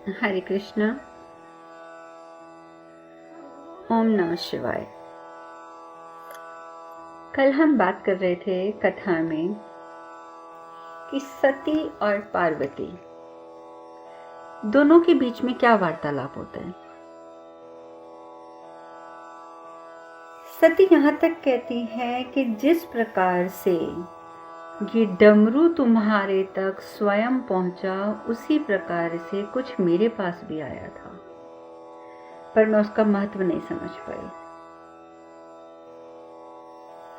हरे कृष्णा। ओम नमः शिवाय। कल हम बात कर रहे थे कथा में कि सती और पार्वती दोनों के बीच में क्या वार्तालाप होता है। सती यहां तक कहती है कि जिस प्रकार से ये डमरू तुम्हारे तक स्वयं पहुंचा, उसी प्रकार से कुछ मेरे पास भी आया था, पर मैं उसका महत्व नहीं समझ पाई।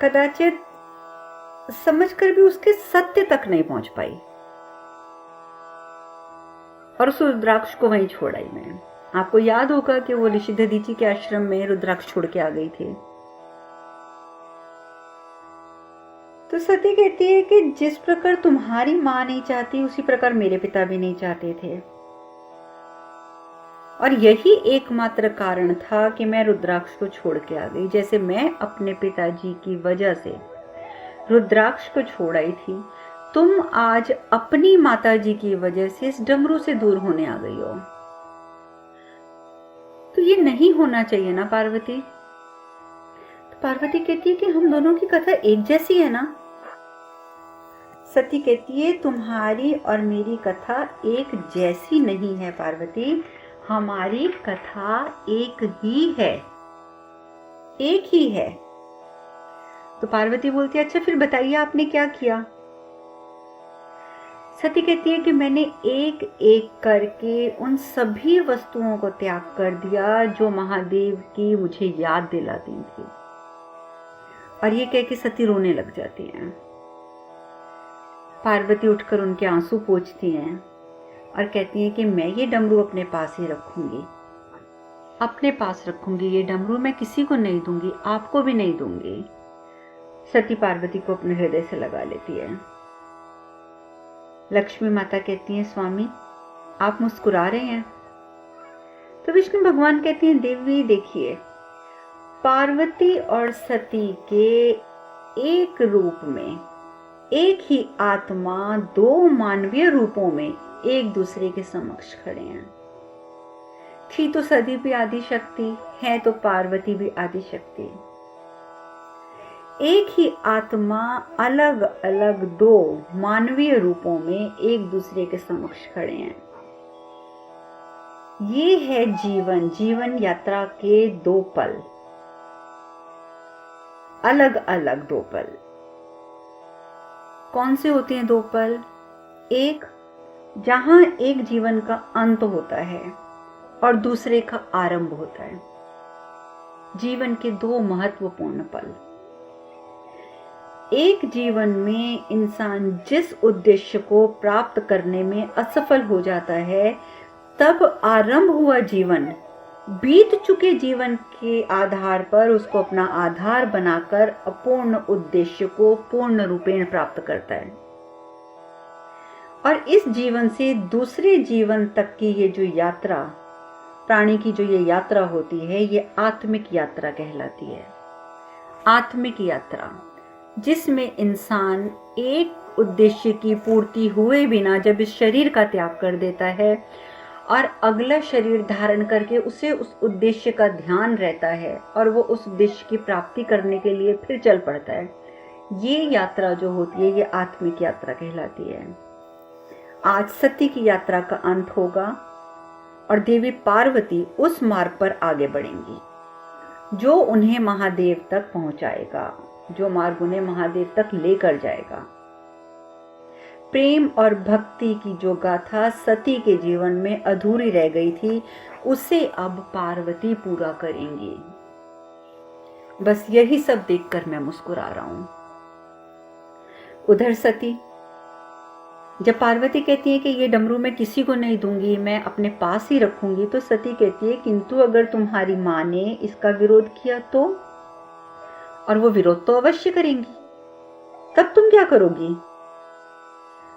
कदाचित समझकर भी उसके सत्य तक नहीं पहुंच पाई और उस रुद्राक्ष को वहीं छोड़ आई मैं। आपको याद होगा कि वो ऋषि दधीचि के आश्रम में रुद्राक्ष छोड़ के आ गई थी। तो सती कहती है कि जिस प्रकार तुम्हारी मां नहीं चाहती, उसी प्रकार मेरे पिता भी नहीं चाहते थे, और यही एकमात्र कारण था कि मैं रुद्राक्ष को छोड़ के आ गई। जैसे मैं अपने पिताजी की वजह से रुद्राक्ष को छोड़ आई थी, तुम आज अपनी माताजी की वजह से इस डमरू से दूर होने आ गई हो। तो ये नहीं होना चाहिए ना पार्वती। तो पार्वती कहती है कि हम दोनों की कथा एक जैसी है ना। सती कहती है तुम्हारी और मेरी कथा एक जैसी नहीं है पार्वती, हमारी कथा एक ही है, एक ही है। तो पार्वती बोलती है अच्छा फिर बताइए आपने क्या किया। सती कहती है कि मैंने एक एक करके उन सभी वस्तुओं को त्याग कर दिया जो महादेव की मुझे याद दिलाती थी। और ये कह के सती रोने लग जाती है। पार्वती उठकर उनके आंसू पोंछती हैं और कहती हैं कि मैं ये डमरू अपने पास ही रखूंगी, अपने पास रखूंगी। ये डमरू मैं किसी को नहीं दूंगी, आपको भी नहीं दूंगी। सती पार्वती को अपने हृदय से लगा लेती है। लक्ष्मी माता कहती हैं स्वामी आप मुस्कुरा रहे हैं। तो विष्णु भगवान कहती हैं देवी देखिए, पार्वती और सती के एक रूप में, एक ही आत्मा दो मानवीय रूपों में एक दूसरे के समक्ष खड़े हैं। थी तो सती भी आदि शक्ति है, तो पार्वती भी आदि शक्ति। एक ही आत्मा अलग अलग दो मानवीय रूपों में एक दूसरे के समक्ष खड़े हैं। ये है जीवन, जीवन यात्रा के दो पल, अलग अलग दो पल। कौन से होते हैं दो पल? एक जहां एक जीवन का अंत होता है और दूसरे का आरंभ होता है। जीवन के दो महत्वपूर्ण पल। एक जीवन में इंसान जिस उद्देश्य को प्राप्त करने में असफल हो जाता है, तब आरंभ हुआ जीवन बीत चुके जीवन के आधार पर उसको अपना आधार बनाकर अपूर्ण उद्देश्य को पूर्ण रूपेण प्राप्त करता है। और इस जीवन से दूसरे जीवन तक की ये जो यात्रा, प्राणी की जो ये यात्रा होती है, ये आत्मिक यात्रा कहलाती है। आत्मिक यात्रा जिसमें इंसान एक उद्देश्य की पूर्ति हुए बिना जब इस शरीर का त्याग कर देता है और अगला शरीर धारण करके उसे उस उद्देश्य का ध्यान रहता है और वो उस उद्देश्य की प्राप्ति करने के लिए फिर चल पड़ता है, ये यात्रा जो होती है ये आत्मिक यात्रा कहलाती है। आज सती की यात्रा का अंत होगा और देवी पार्वती उस मार्ग पर आगे बढ़ेंगी जो उन्हें महादेव तक पहुंचाएगा, जो मार्ग उन्हें महादेव तक लेकर जाएगा। प्रेम और भक्ति की जो गाथा सती के जीवन में अधूरी रह गई थी, उसे अब पार्वती पूरा करेंगी। बस यही सब देखकर मैं मुस्कुरा रहा हूं। उधर सती, जब पार्वती कहती है कि ये डमरू मैं किसी को नहीं दूंगी, मैं अपने पास ही रखूंगी, तो सती कहती है किंतु अगर तुम्हारी मां ने इसका विरोध किया तो? और वो विरोध तो अवश्य करेंगी, तब तुम क्या करोगी?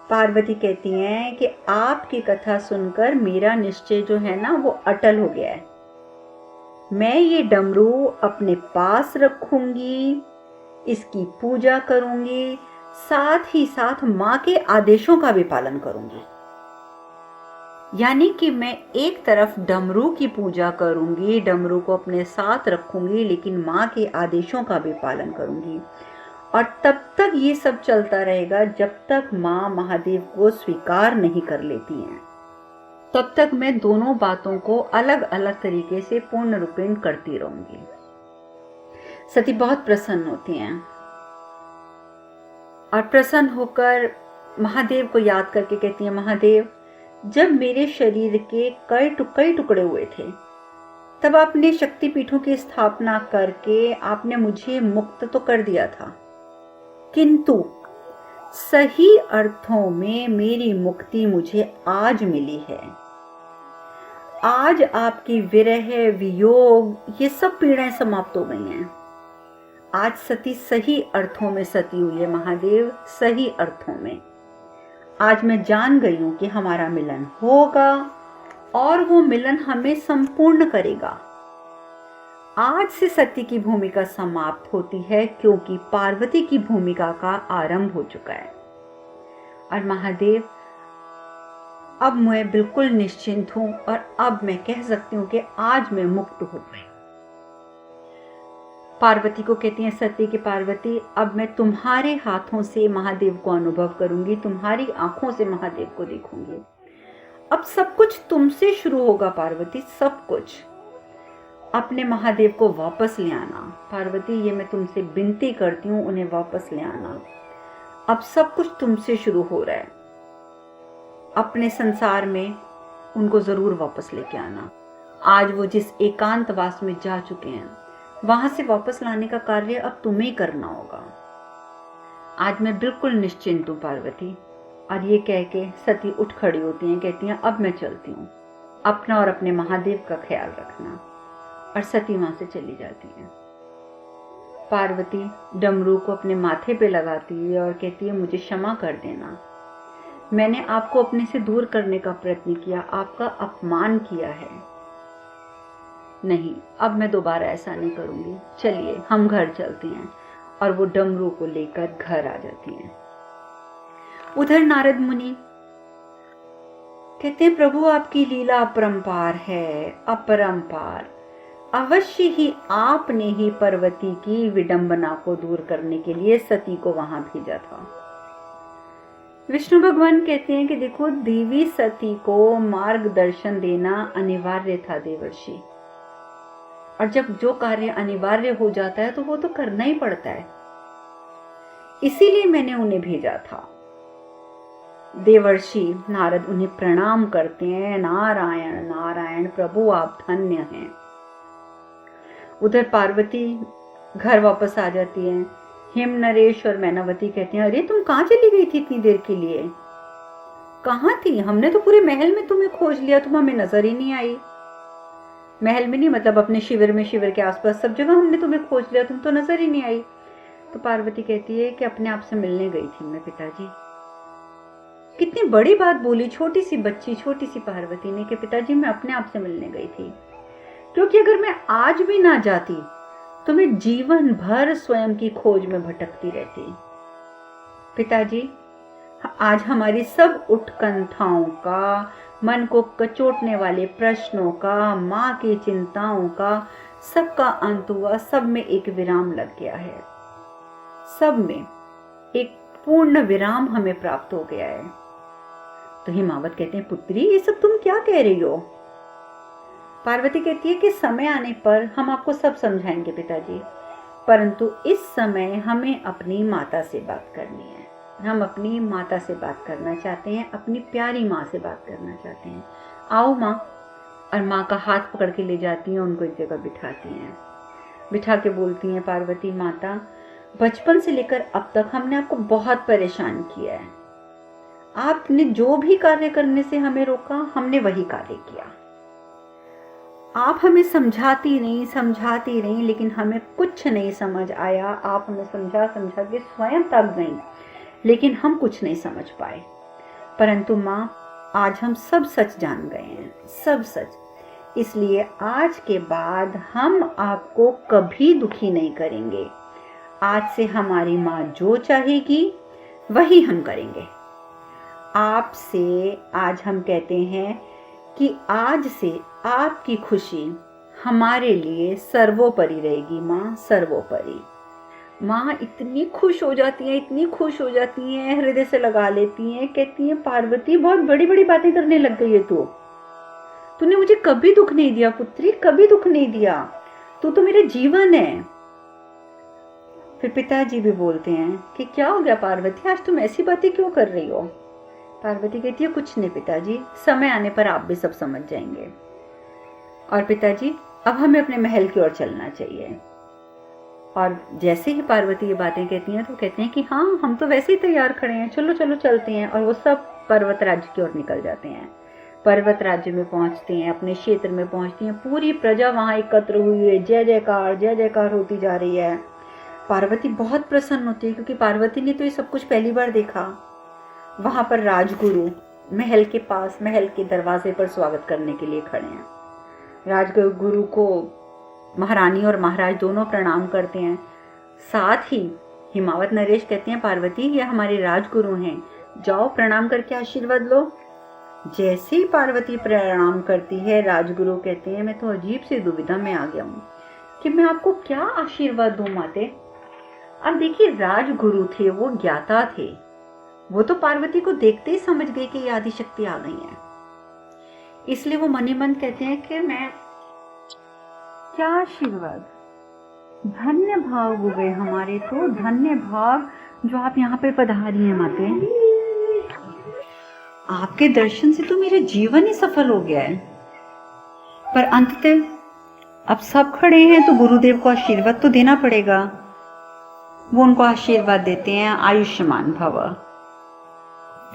पार्वती कहती हैं कि आपकी कथा सुनकर मेरा निश्चय जो है ना वो अटल हो गया है। मैं ये डमरू अपने पास रखूंगी, इसकी पूजा करूंगी, साथ ही साथ मां के आदेशों का भी पालन करूंगी। यानी कि मैं एक तरफ डमरू की पूजा करूंगी, डमरू को अपने साथ रखूंगी, लेकिन माँ के आदेशों का भी पालन करूंगी। और तब तक ये सब चलता रहेगा जब तक माँ महादेव को स्वीकार नहीं कर लेती हैं। तब तक मैं दोनों बातों को अलग अलग तरीके से पूर्ण रूपेण करती रहूंगी। सती बहुत प्रसन्न होती हैं और प्रसन्न होकर महादेव को याद करके कहती हैं, महादेव, जब मेरे शरीर के कई टुकड़े हुए थे तब आपने शक्तिपीठों की स्थापना करके आपने मुझे मुक्त तो कर दिया था, किंतु सही अर्थों में मेरी मुक्ति मुझे आज मिली है। आज आपकी विरह, वियोग, ये सब पीड़ाएं समाप्त हो गई हैं। आज सती सही अर्थों में सती हुई है महादेव, सही अर्थों में। आज मैं जान गई हूं कि हमारा मिलन होगा और वो मिलन हमें संपूर्ण करेगा। आज से सती की भूमिका समाप्त होती है, क्योंकि पार्वती की भूमिका का आरंभ हो चुका है। और महादेव, अब मैं बिल्कुल निश्चिंत हूं और अब मैं कह सकती हूं कि आज मैं मुक्त हो गई। पार्वती को कहती हैं सती की पार्वती, अब मैं तुम्हारे हाथों से महादेव को अनुभव करूंगी, तुम्हारी आंखों से महादेव को देखूंगी। अब सब कुछ तुमसे शुरू होगा पार्वती, सब कुछ। अपने महादेव को वापस ले आना पार्वती, ये मैं तुमसे विनती करती हूँ, उन्हें वापस ले आना। अब सब कुछ तुमसे शुरू हो रहा है। अपने संसार में उनको जरूर वापस लेके आना। आज वो जिस एकांतवास में जा चुके हैं, वहां से वापस लाने का कार्य अब तुम्हें करना होगा। आज मैं बिल्कुल निश्चिंत हूँ पार्वती। और ये कह के सती उठ खड़ी होती हैं, कहती हैं अब मैं चलती हूँ, अपना और अपने महादेव का ख्याल रखना। और सती वहां से चली जाती हैं। पार्वती डमरू को अपने माथे पे लगाती है और कहती है, मुझे क्षमा कर देना, मैंने आपको अपने से दूर करने का प्रयत्न किया, आपका अपमान किया है। नहीं, अब मैं दोबारा ऐसा नहीं करूंगी, चलिए हम घर चलते हैं। और वो डमरू को लेकर घर आ जाती हैं। उधर नारद मुनि कहते हैं, प्रभु आपकी लीला अपरंपार है, अपरंपार। अवश्य ही आपने ही पार्वती की विडंबना को दूर करने के लिए सती को वहां भेजा था। विष्णु भगवान कहते हैं कि देखो, देवी सती को मार्गदर्शन देना अनिवार्य था देवर्षि। और जब जो कार्य अनिवार्य हो जाता है तो वो तो करना ही पड़ता है, इसीलिए मैंने उन्हें भेजा था। देवर्षि नारद उन्हें प्रणाम करते हैं, नारायण नारायण, प्रभु आप धन्य हैं। उधर पार्वती घर वापस आ जाती है। हिम नरेश और मैनावती कहते हैं, अरे तुम कहाँ चली गई थी इतनी देर के लिए, कहाँ थी? हमने तो पूरे महल में तुम्हें खोज लिया, तुम हमें नजर ही नहीं आई। महल में नहीं, मतलब अपने शिविर में, शिविर के आसपास सब जगह हमने तुम्हें खोज लिया, तुम तो नजर ही नहीं आई। तो पार्वती कहती है कि अपने आप से मिलने गई थी मैं पिताजी। कितनी बड़ी बात बोली छोटी सी बच्ची, छोटी सी पार्वती ने, कि पिताजी मैं अपने आप से मिलने गई थी, क्योंकि अगर मैं आज भी ना जाती तो मैं जीवन भर स्वयं की खोज में भटकती रहती। पिताजी, आज हमारी सब उत्कंठाओं का, मन को कचोटने वाले प्रश्नों का, माँ की चिंताओं का, सबका अंत हुआ, सब में एक विराम लग गया है, सब में एक पूर्ण विराम हमें प्राप्त हो गया है। तो हिमावत कहते हैं, पुत्री ये सब तुम क्या कह रही हो? पार्वती कहती है कि समय आने पर हम आपको सब समझाएंगे पिताजी, परंतु इस समय हमें अपनी माता से बात करनी है। हम अपनी माता से बात करना चाहते हैं, अपनी प्यारी माँ से बात करना चाहते हैं। आओ माँ। और माँ का हाथ पकड़ के ले जाती हैं, उनको एक जगह बिठाती हैं। बिठा के बोलती हैं, पार्वती माता, बचपन से लेकर अब तक हमने आपको बहुत परेशान किया है। आपने जो भी कार्य करने से हमें रोका, हमने वही कार्य किया। आप हमें समझाती नहीं, लेकिन हमें कुछ नहीं समझ आया। आप हमें समझा के स्वयं थक गई, लेकिन हम कुछ नहीं समझ पाए। परंतु माँ, आज हम सब सच जान गए हैं, सब सच। इसलिए आज के बाद हम आपको कभी दुखी नहीं करेंगे। आज से हमारी माँ जो चाहेगी वही हम करेंगे। आपसे आज हम कहते हैं कि आज से आपकी खुशी हमारे लिए सर्वोपरि रहेगी माँ, सर्वोपरि। माँ इतनी खुश हो जाती हैं, इतनी खुश हो जाती हैं, हृदय से लगा लेती हैं, कहती हैं पार्वती बहुत बड़ी बड़ी बातें करने लग गई है तूने मुझे कभी दुख नहीं दिया पुत्री, कभी दुख नहीं दिया, तू तो मेरा जीवन है। फिर पिताजी भी बोलते हैं कि क्या हो गया पार्वती, आज तुम ऐसी बातें क्यों कर रही हो। पार्वती कहती है कुछ नहीं पिताजी, समय आने पर आप भी सब समझ जाएंगे। और पिताजी अब हमें अपने महल की ओर चलना चाहिए। और जैसे ही पार्वती ये बातें कहती हैं तो कहते हैं कि हाँ हम तो वैसे ही तैयार खड़े हैं, चलो चलो चलते हैं। और वो सब पर्वत राज्य की ओर निकल जाते हैं। पर्वत राज्य में पहुंचते हैं, अपने क्षेत्र में पहुंचती हैं, पूरी प्रजा वहां एकत्र हुई है, जय जयकार होती जा रही है। पार्वती बहुत प्रसन्न होती है क्योंकि पार्वती ने तो ये सब कुछ पहली बार देखा। वहां पर राजगुरु महल के पास, महल के दरवाजे पर स्वागत करने के लिए खड़े हैं। राजगुरु को महारानी और महाराज दोनों प्रणाम करते हैं। साथ ही हिमावत नरेश कहते हैं पार्वती ये हमारे राजगुरु हैं, जाओ प्रणाम करके आशीर्वाद लो। जैसे ही पार्वती प्रणाम करती है, राजगुरु कहते हैं मैं तो अजीब सी दुविधा में आ गया हूँ कि मैं आपको क्या आशीर्वाद दूं माते। अब देखिए राजगुरु थे, वो ज्ञाता थे, वो तो पार्वती को देखते ही समझ गए कि ये आदिशक्ति आ गई है। इसलिए वो मनी मन कहते हैं कि मैं क्या आशीर्वाद, धन्य भाव हो गए हमारे, तो धन्य भाव जो आप यहाँ पे पधारी हैं माते। आपके दर्शन से तो मेरा जीवन ही सफल हो गया है। पर अंततः अब सब खड़े हैं तो गुरुदेव को आशीर्वाद तो देना पड़ेगा। वो उनको आशीर्वाद देते हैं, आयुष्मान भव।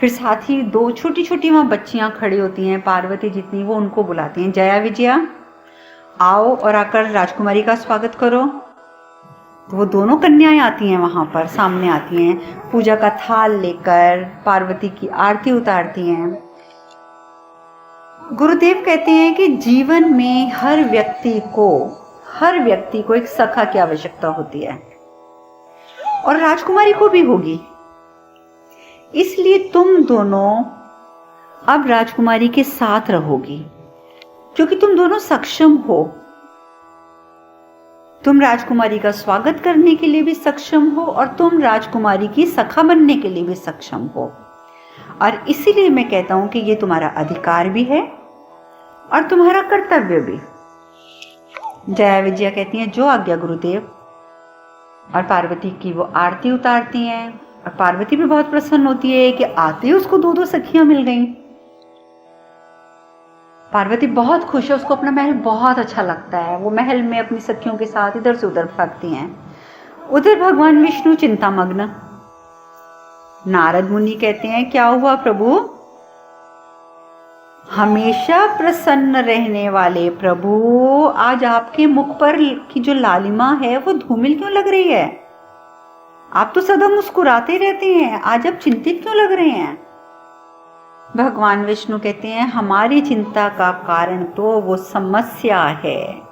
फिर साथ ही दो छोटी छोटी वहां बच्चियां खड़ी होती हैं, पार्वती जितनी, वो उनको बुलाती हैं, जया विजया आओ और आकर राजकुमारी का स्वागत करो। तो वो दोनों कन्याएं आती हैं, वहां पर सामने आती हैं, पूजा का थाल लेकर पार्वती की आरती उतारती हैं। गुरुदेव कहते हैं कि जीवन में हर व्यक्ति को एक सखा की आवश्यकता होती है और राजकुमारी को भी होगी। इसलिए तुम दोनों अब राजकुमारी के साथ रहोगी क्योंकि तुम दोनों सक्षम हो। तुम राजकुमारी का स्वागत करने के लिए भी सक्षम हो और तुम राजकुमारी की सखा बनने के लिए भी सक्षम हो। और इसीलिए मैं कहता हूं कि ये तुम्हारा अधिकार भी है और तुम्हारा कर्तव्य भी। जया विजया कहती हैं जो आज्ञा गुरुदेव। और पार्वती की वो आरती उतारती हैं और पार्वती भी बहुत प्रसन्न होती है कि आते ही उसको दो सखियां मिल गईं। पार्वती बहुत खुश है, उसको अपना महल बहुत अच्छा लगता है। वो महल में अपनी सखियों के साथ इधर से उधर भागती हैं। उधर भगवान विष्णु चिंतामग्न। नारद मुनि कहते हैं क्या हुआ प्रभु, हमेशा प्रसन्न रहने वाले प्रभु, आज आपके मुख पर की जो लालिमा है वो धूमिल क्यों लग रही है। आप तो सदा मुस्कुराते रहते हैं, आज आप चिंतित क्यों लग रहे हैं। भगवान विष्णु कहते हैं हमारी चिंता का कारण तो वो समस्या है,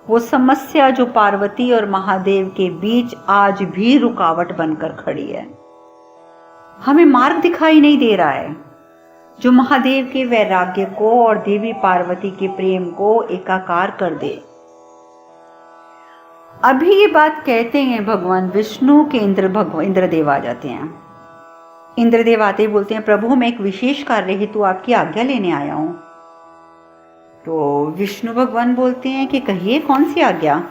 वो समस्या जो पार्वती और महादेव के बीच आज भी रुकावट बनकर खड़ी है। हमें मार्ग दिखाई नहीं दे रहा है जो महादेव के वैराग्य को और देवी पार्वती के प्रेम को एकाकार कर दे। अभी ये बात कहते हैं भगवान विष्णु के इंद्रदेव आ जाते हैं। इंद्रदेव आते ही बोलते हैं प्रभु मैं एक विशेष कार्य हेतु आपकी आज्ञा लेने आया हूं। तो विष्णु भगवान बोलते हैं कि कहिए कौन सी आज्ञा।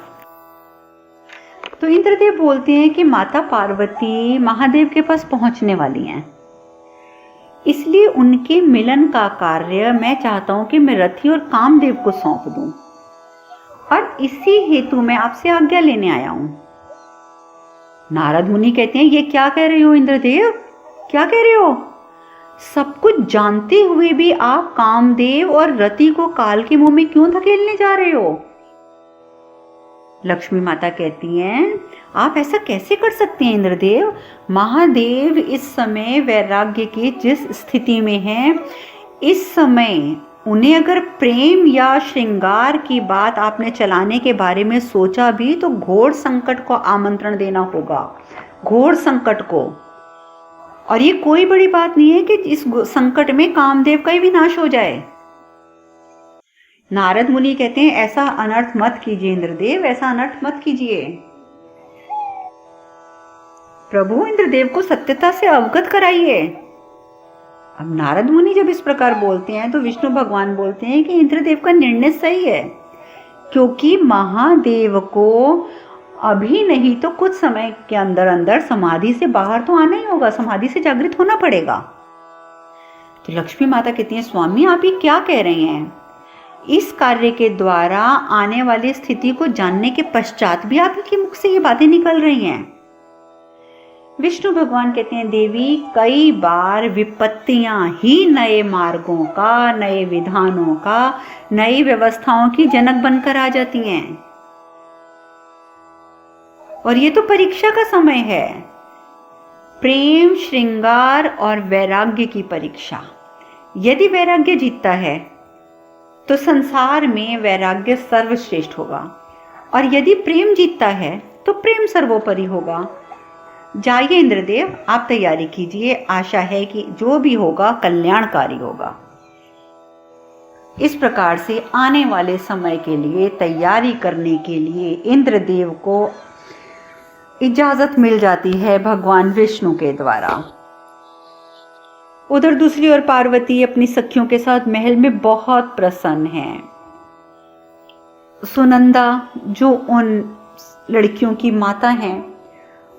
तो इंद्रदेव बोलते हैं कि माता पार्वती महादेव के पास पहुंचने वाली हैं, इसलिए उनके मिलन का कार्य मैं चाहता हूं कि मैं रथी और कामदेव को सौंप दूं और इसी हेतु मैं आपसे आज्ञा लेने आया हूं। नारद मुनि कहते हैं ये क्या कह रहे हो इंद्रदेव, क्या कह रहे हो। सब कुछ जानते हुए भी आप कामदेव और रति को काल के मुंह में क्यों धकेलने जा रहे हो। लक्ष्मी माता कहती हैं आप ऐसा कैसे कर सकते हैं इंद्रदेव। महादेव इस समय वैराग्य की जिस स्थिति में हैं, इस समय उन्हें अगर प्रेम या श्रृंगार की बात आपने चलाने के बारे में सोचा भी तो घोर संकट को आमंत्रण देना होगा, घोर संकट को। और ये कोई बड़ी बात नहीं है कि इस संकट में कामदेव का ही विनाश हो जाए। नारद मुनि कहते हैं ऐसा अनर्थ मत कीजिए इंद्रदेव, ऐसा अनर्थ मत कीजिए। प्रभु इंद्रदेव को सत्यता से अवगत कराइए। अब नारद मुनि जब इस प्रकार बोलते हैं तो विष्णु भगवान बोलते हैं कि इंद्रदेव का निर्णय सही है, क्योंकि महादेव को अभी नहीं तो कुछ समय के अंदर अंदर समाधि से बाहर तो आना ही होगा, समाधि से जागृत होना पड़ेगा। तो लक्ष्मी माता कहती है स्वामी आप ये क्या कह रहे हैं, इस कार्य के द्वारा आने वाली स्थिति को जानने के पश्चात भी आपके मुख से ये बातें निकल रही हैं। विष्णु भगवान कहते हैं देवी कई बार विपत्तियां ही नए मार्गों का, नए विधानों का, नई व्यवस्थाओं की जनक बनकर आ जाती हैं। और ये तो परीक्षा का समय है, प्रेम, श्रृंगार और वैराग्य की परीक्षा। यदि वैराग्य जीतता है तो संसार में वैराग्य सर्वश्रेष्ठ होगा, और यदि प्रेम जीतता है तो प्रेम सर्वोपरि होगा। जाइए इंद्रदेव आप तैयारी कीजिए, आशा है कि जो भी होगा कल्याणकारी होगा। इस प्रकार से आने वाले समय के लिए तैयारी करने के लिए इंद्रदेव को इजाजत मिल जाती है भगवान विष्णु के द्वारा। उधर दूसरी ओर पार्वती अपनी सखियों के साथ महल में बहुत प्रसन्न है। सुनंदा जो उन लड़कियों की माता हैं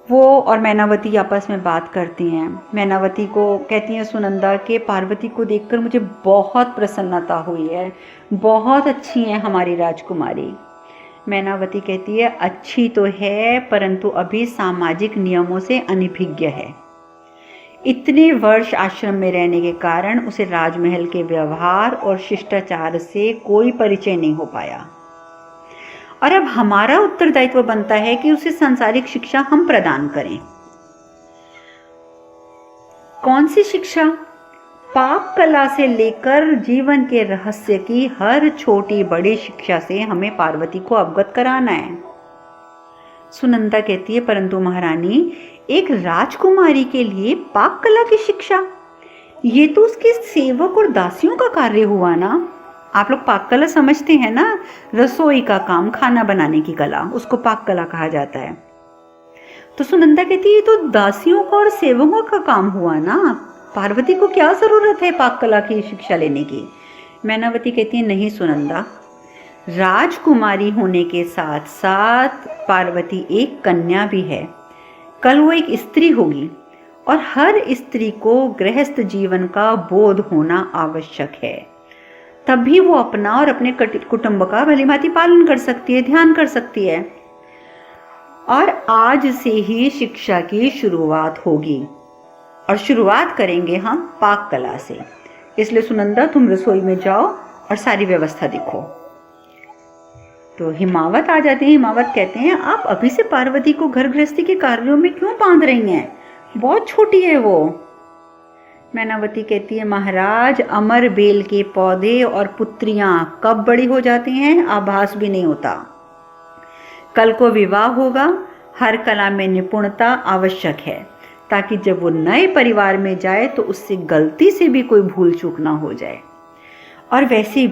वो और मैनावती आपस में बात करती हैं। मैनावती को कहती हैं सुनंदा के पार्वती को देखकर मुझे बहुत प्रसन्नता हुई है, बहुत अच्छी है हमारी राजकुमारी। मैनावती कहती है अच्छी तो है परंतु अभी सामाजिक नियमों से अनभिज्ञ है। इतने वर्ष आश्रम में रहने के कारण उसे राजमहल के व्यवहार और शिष्टाचार से कोई परिचय नहीं हो पाया, और अब हमारा उत्तरदायित्व बनता है कि उसे सांसारिक शिक्षा हम प्रदान करें। कौन सी शिक्षा? पाक कला से लेकर जीवन के रहस्य की हर छोटी बड़ी शिक्षा से हमें पार्वती को अवगत कराना है। सुनंदा कहती है परंतु महारानी एक राजकुमारी के लिए पाक कला की शिक्षा, ये तो उसके सेवक और दासियों का कार्य हुआ ना। आप लोग पाक कला समझते हैं ना, रसोई का काम, खाना बनाने की कला, उसको पाक कला कहा जाता है। तो सुनंदा कहती है ये तो दासियों का और सेवकों का काम हुआ ना, पार्वती को क्या जरूरत है पाक कला की शिक्षा लेने की। मैनावती कहती है नहीं सुनंदा, राजकुमारी होने के साथ साथ पार्वती एक कन्या भी है, कल वो एक स्त्री होगी, और हर स्त्री को गृहस्थ जीवन का बोध होना आवश्यक है, तभी वो अपना और अपने कुटुंब का भलीभांति पालन कर सकती है, ध्यान कर सकती है। और आज से ही शिक्षा की शुरुआत होगी, और शुरुआत करेंगे हम पाक कला से। इसलिए सुनंदा तुम रसोई में जाओ और सारी व्यवस्था देखो। तो हिमावत आ जाते हैं। हिमावत कहते हैं आप अभी से पार्वती को घर गृहस्थी के कार्यों में क्यों बांध रही हैं, बहुत छोटी है वो। मैनावती कहती है महाराज अमर बेल के पौधे और पुत्रियां कब बड़ी हो जाती हैं आभास भी नहीं होता। कल को विवाह होगा, हर कला में निपुणता आवश्यक है, ताकि जब वो नए परिवार में जाए तो उससे गलती से भी कोई भूल चूक ना हो जाए। और वैसे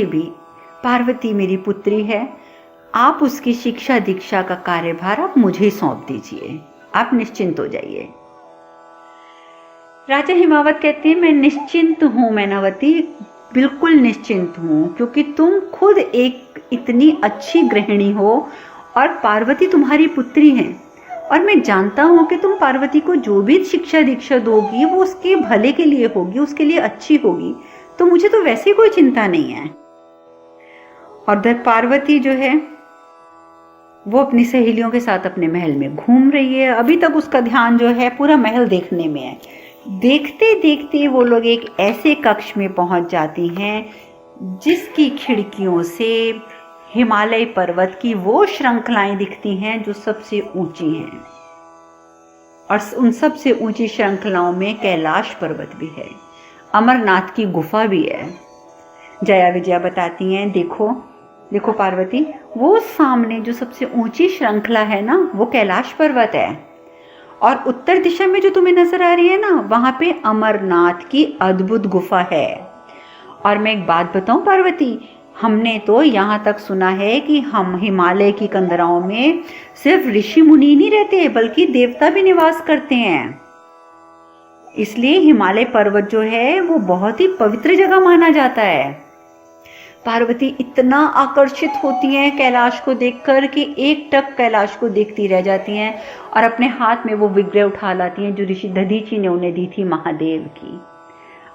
भी पार्वती मेरी पुत्री है, आप उसकी शिक्षा दीक्षा का कार्यभार आप मुझे सौंप दीजिए, आप निश्चिंत हो जाइए। राजा हिमावत कहते हैं मैं निश्चिंत हूँ मैनावती, बिल्कुल निश्चिंत हूँ, क्योंकि तुम खुद एक इतनी अच्छी गृहिणी हो और पार्वती तुम्हारी पुत्री है, और मैं जानता हूँ कि तुम पार्वती को जो भी शिक्षा दीक्षा दोगी वो उसके भले के लिए होगी, उसके लिए अच्छी होगी, तो मुझे तो वैसे कोई चिंता नहीं है। और उधर पार्वती जो है वो अपनी सहेलियों के साथ अपने महल में घूम रही है। अभी तक उसका ध्यान जो है पूरा महल देखने में है। देखते देखते वो लोग एक ऐसे कक्ष में पहुंच जाती हैं जिसकी खिड़कियों से हिमालय पर्वत की वो श्रृंखलाएं दिखती हैं जो सबसे ऊंची हैं, और उन सबसे ऊंची श्रृंखलाओं में कैलाश पर्वत भी है, अमरनाथ की गुफा भी है। जया विजया बताती हैं देखो पार्वती, वो सामने जो सबसे ऊंची श्रृंखला है ना वो कैलाश पर्वत है, और उत्तर दिशा में जो तुम्हें नजर आ रही है ना वहां पे अमरनाथ की अद्भुत गुफा है, और मैं एक बात बताऊं पार्वती, हमने तो यहाँ तक सुना है कि हम हिमालय की कंदराओं में सिर्फ ऋषि मुनि नहीं रहते बल्कि देवता भी निवास करते हैं। इसलिए हिमालय पर्वत जो है वो बहुत ही पवित्र जगह माना जाता है। पार्वती इतना आकर्षित होती हैं कैलाश को देखकर कि एक टक कैलाश को देखती रह जाती हैं और अपने हाथ में वो विग्रह उठा लाती हैं जो ऋषि दधीचि ने उन्हें दी थी महादेव की।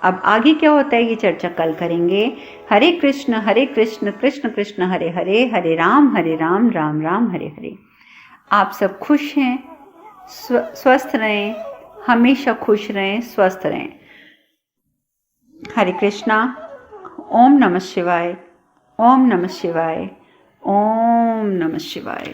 अब आगे क्या होता है ये चर्चा कल करेंगे। हरे कृष्ण कृष्ण कृष्ण हरे हरे, हरे राम राम राम हरे हरे। आप सब खुश हैं, स्वस्थ रहें, हमेशा खुश रहें, स्वस्थ रहें। हरे कृष्णा। ओम नमः शिवाय, ओम नमः शिवाय, ओम नमः शिवाय।